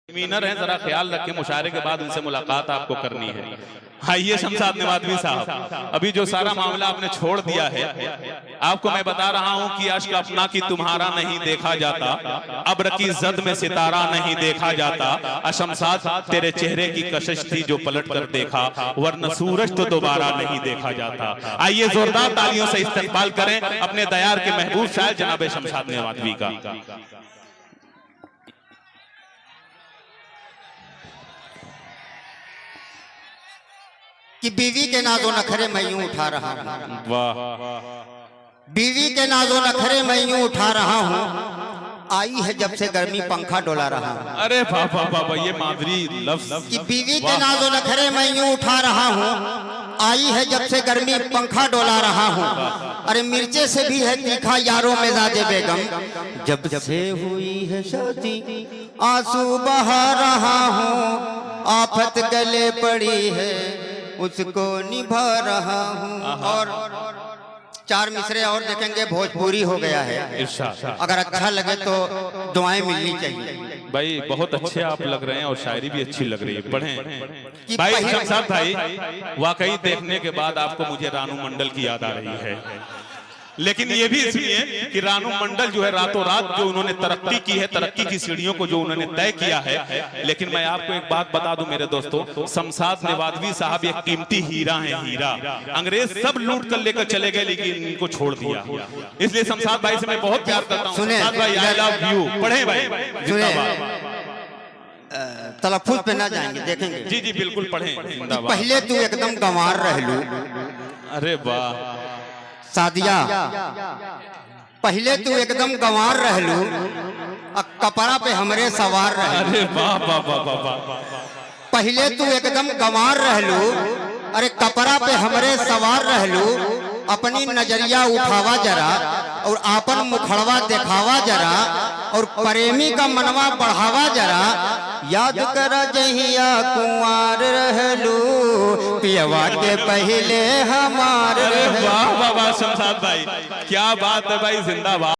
मीनर हैं, जरा ख्याल रखें, मुशायरे के बाद उनसे मुलाकात आपको करनी है। आइए शमशाद नवादवी साहब, अभी जो सारा मामला आपने छोड़ दिया है, आपको मैं बता रहा हूं कि अश्क अपना की तुम्हारा नहीं देखा जाता, अब्र की जद में सितारा नहीं देखा जाता, शमशाद तेरे चेहरे की कशिश थी जो पलट कर देखा, वरना सूरज तो दोबारा नहीं देखा जाता। आइए जोरदार तालियों से इस्तकबाल करें अपने दयार के महबूब शायर जनाब शमशाद नवादवी का। कि बीवी के नाजो नखरे मैं यूं उठा रहा हूँ, वाह, बीवी के नाजो नखरे मैं यूं उठा रहा हूँ, आई है जब से गर्मी पंखा डोला रहा हूँ। अरे बाबा बाबा, ये माधुरी लफ्ज। कि बीवी के नाजो नखरे मैं यूं उठा रहा हूँ, आई है जब से गर्मी पंखा डोला रहा हूँ। अरे मिर्चे से भी है तीखा यारों में ज़ादे बेगम, जब से हुई है शादी आंसू बहा रहा हूँ, आफत गले पड़ी है उसको निभा रहा हूँ। और चार मिसरे और देखेंगे, भोजपुरी हो गया है। अगर अच्छा लगे तो दुआएं मिलनी चाहिए। भाई बहुत अच्छे आप लग रहे हैं और शायरी भी अच्छी लग रही है, पढ़ें भाई। शमशाद भाई, वाकई देखने के बाद आपको मुझे रानू मंडल की याद आ रही है, लेकिन ये भी इसलिए कि रानू मंडल जो है रातों रात जो उन्होंने तरक्की की है, तरक्की की सीढ़ियों को जो उन्होंने तय किया है। लेकिन मैं आपको एक बात बता दूं मेरे दोस्तों, शमशाद नवादवी साहब एक कीमती हीरा है, हीरा। अंग्रेज सब लूट कर लेकर चले गए लेकिन इनको छोड़ दिया। इसलिए शमशाद भाई से मैं बहुत प्यार करता हूं। शमशाद भाई, आई लव यू। पढ़े भाई, तलफ्फुज़ पे ना जाएंगे, देखेंगे। जी जी बिल्कुल पढ़ें। पहले तू एकदम गंवार रह लू। अरे वाह सादिया, पहले तू एकदम गंवार रह लू, कपड़ा पे हमरे सवार रह। अरे वाह वाह वाह वाह। पहले तू एकदम गंवार रह लू, अरे कपड़ा पे हमरे सवार रह लू, अपनी नजरिया उठावा जरा और आपन मुखड़वा दिखावा जरा, और प्रेमी का मनवा बढ़ावा जरा, याद करा जहिया कुंवार रहलू, पियवा के पहले हमार। वाह वाह वाह शमशाद भाई, क्या बात है भाई, जिंदाबाद।